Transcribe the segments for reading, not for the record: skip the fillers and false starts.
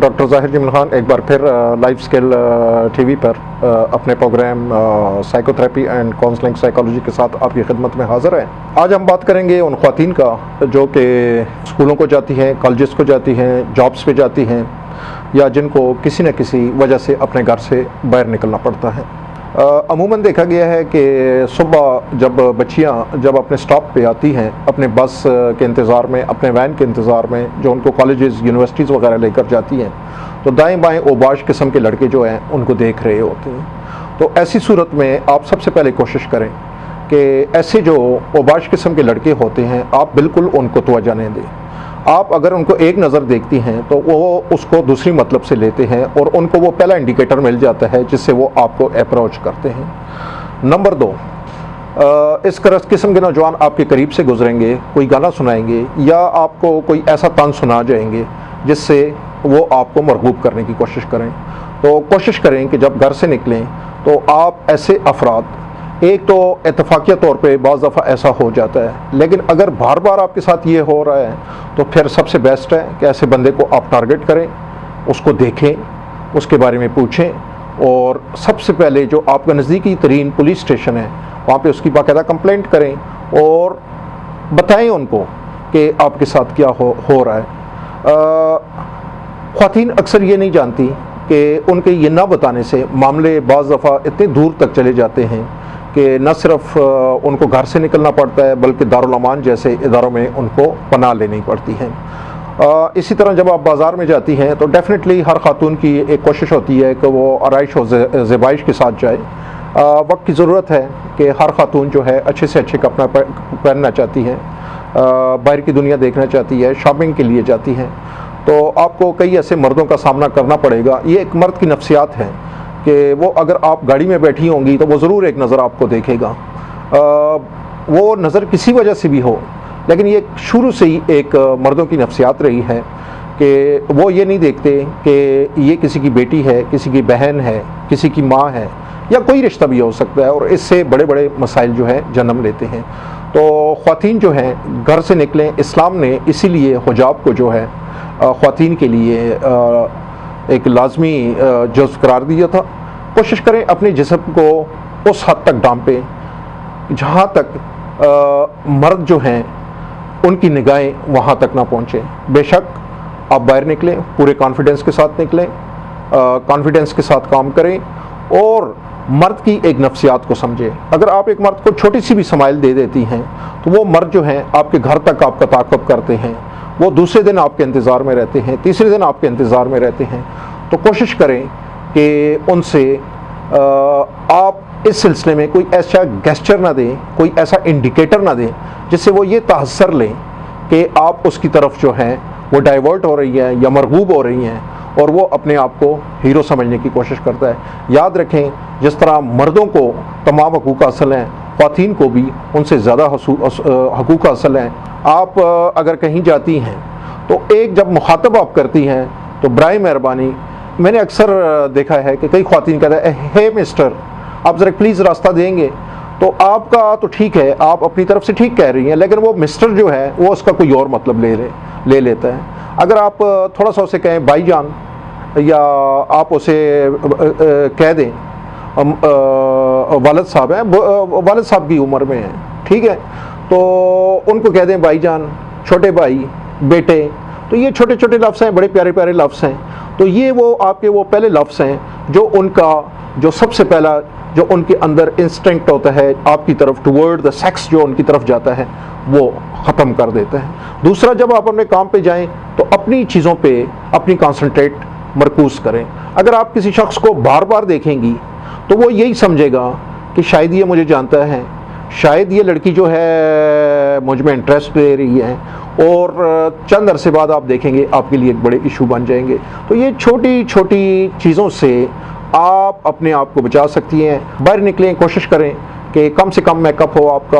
Doctor ज़ाहिर जमील खान एक बार फिर लाइफ स्किल टीवी पर अपने programme psychotherapy and counselling psychology के साथ आपकी खिदमत में हाज़िर हैं। आज हम बात करेंगे उन ख़वातीन का जो कि स्कूलों को जाती हैं, कॉलेजेस को जाती हैं, जॉब्स पे जाती हैं या जिनको किसी न किसी वजह से अपने घर से बाहर निकलना पड़ता है। अमूमन देखा गया है कि सुबह जब बच्चियां जब अपने स्टॉप पे आती हैं, अपने बस के इंतज़ार में, अपने वैन के इंतज़ार में, जो उनको कॉलेजेस यूनिवर्सिटीज़ वगैरह लेकर जाती हैं, तो दाएं बाएं ओबाश किस्म के लड़के जो हैं उनको देख रहे होते हैं। तो ऐसी सूरत में आप सबसे पहले कोशिश करें कि ऐसे जो ओबाश किस्म के लड़के होते हैं आप बिल्कुल उनको तवज्जो नहीं दें। आप अगर उनको एक नज़र देखती हैं तो वो उसको दूसरी मतलब से लेते हैं और उनको वो पहला इंडिकेटर मिल जाता है जिससे वो आपको अप्रोच करते हैं। नंबर 2, इस किस्म के नौजवान आपके करीब से गुजरेंगे, कोई गाना सुनाएंगे या आपको कोई ऐसा तंज सुना जाएंगे जिससे वो आपको मरगूब करने की कोशिश करें। तो कोशिश करें कि जब घर से निकलें तो आप ऐसे अफराद, एक तो इत्तफाकिया तौर पे बाज़ दफ़ा ऐसा हो जाता है, लेकिन अगर बार बार आपके साथ ये हो रहा है तो फिर सबसे बेस्ट है कि ऐसे बंदे को आप टारगेट करें, उसको देखें, उसके बारे में पूछें और सबसे पहले जो आपका नज़दीकी तरीन पुलिस स्टेशन है वहाँ पे उसकी बाकायदा कंप्लेंट करें और बताएं उनको कि आपके साथ क्या हो रहा है। ख़वातीन अक्सर ये नहीं जानती कि उनके ये ना बताने से मामले बाज़ दफ़ा इतने दूर तक चले जाते हैं कि न सिर्फ उनको घर से निकलना पड़ता है बल्कि दारुल अमान जैसे इदारों में उनको पनाह लेनी पड़ती है। इसी तरह जब आप बाज़ार में जाती हैं तो डेफ़िनेटली हर खातून की एक कोशिश होती है कि वो आराइश और ज़ेबाइश के साथ जाए। वक्त की ज़रूरत है कि हर खातून जो है अच्छे से अच्छे कपड़ा पहनना चाहती है, बाहर की दुनिया देखना चाहती है, शॉपिंग के लिए जाती हैं। तो आपको कई ऐसे मर्दों का सामना करना पड़ेगा। ये एक मर्द की नफ्सियात है कि वो अगर आप गाड़ी में बैठी होंगी तो वो ज़रूर एक नज़र आपको देखेगा, वो नज़र किसी वजह से भी हो, लेकिन ये शुरू से ही एक मर्दों की नफ्सियात रही है कि वो ये नहीं देखते कि ये किसी की बेटी है, किसी की बहन है, किसी की माँ है या कोई रिश्ता भी हो सकता है और इससे बड़े बड़े मसाइल जो है जन्म लेते हैं। तो ख़वातीन जो हैं घर से निकलें। इस्लाम ने इसीलिए हिजाब को जो है ख़वातीन के लिए एक लाजमी जुज़्व करार दिया था। कोशिश करें अपने जिस्म को उस हद तक डांपें जहाँ तक मर्द जो हैं उनकी निगाहें वहाँ तक ना पहुँचें। बेशक आप बाहर निकलें, पूरे कॉन्फिडेंस के साथ निकलें, कॉन्फिडेंस के साथ काम करें और मर्द की एक नफ्सियात को समझें। अगर आप एक मर्द को छोटी सी भी स्माइल दे देती हैं तो वो मर्द जो हैं आपके घर तक आपका ताक़ुब करते हैं, वो दूसरे दिन आपके इंतज़ार में रहते हैं, तीसरे दिन आपके इंतज़ार में रहते हैं। तो कोशिश करें कि उनसे आप इस सिलसिले में कोई ऐसा गेस्चर ना दें, कोई ऐसा इंडिकेटर ना दें जिससे वो ये तासर लें कि आप उसकी तरफ जो हैं वो डाइवर्ट हो रही हैं या मरगूब हो रही हैं और वो अपने आप को हीरो समझने की कोशिश करता है। याद रखें, जिस तरह मर्दों को तमाम हकूक़ हासिल हैं, ख़वातीन को भी उनसे ज़्यादा हकूक़ हासिल हैं। आप अगर कहीं जाती हैं तो एक जब मुखातब आप करती हैं तो बराए मेहरबानी, मैंने अक्सर देखा है कि कई ख़वातीन कहते हैं हे मिस्टर, आप ज़रा प्लीज़ रास्ता देंगे। तो आपका तो ठीक है, आप अपनी तरफ से ठीक कह रही हैं, लेकिन वो मिस्टर जो है वो उसका कोई और मतलब ले लेता है। अगर आप थोड़ा सा उसे कहें भाईजान या आप उसे कह दें वालिद साहब हैं, वालिद साहब की उम्र में हैं, ठीक है, तो उनको कह दें भाईजान, छोटे भाई, बेटे। तो ये छोटे छोटे लफ्ज़ हैं, बड़े प्यारे प्यारे लफ्ज़ हैं। तो ये वो आपके वो पहले लफ्ज़ हैं जो उनका जो सबसे पहला जो उनके अंदर इंस्टिंक्ट होता है आपकी तरफ टुवर्ड द सेक्स जो उनकी तरफ जाता है वो ख़त्म कर देता है। दूसरा, जब आप अपने काम पे जाएं तो अपनी चीज़ों पे अपनी कॉन्सनट्रेट मरकूज़ करें। अगर आप किसी शख्स को बार बार देखेंगी तो वो यही समझेगा कि शायद ये मुझे जानता है, शायद ये लड़की जो है मुझ में इंटरेस्ट ले रही है और चंद अरसे बाद आप देखेंगे आपके लिए एक बड़े इशू बन जाएंगे। तो ये छोटी छोटी चीज़ों से आप अपने आप को बचा सकती हैं। बाहर निकलें, कोशिश करें कि कम से कम मेकअप हो आपका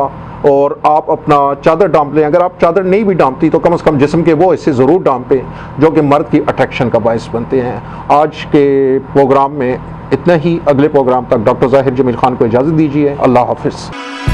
और आप अपना चादर डांप लें। अगर आप चादर नहीं भी डांपती तो कम से कम जिस्म के वो हिस्से ज़रूर डांपें जो कि मर्द की अट्रैक्शन का बायस बनते हैं। आज के प्रोग्राम में इतना ही। अगले प्रोग्राम तक डॉक्टर ज़ाहिर जमील खान को इजाज़त दीजिए। अल्लाह हाफ़िज़।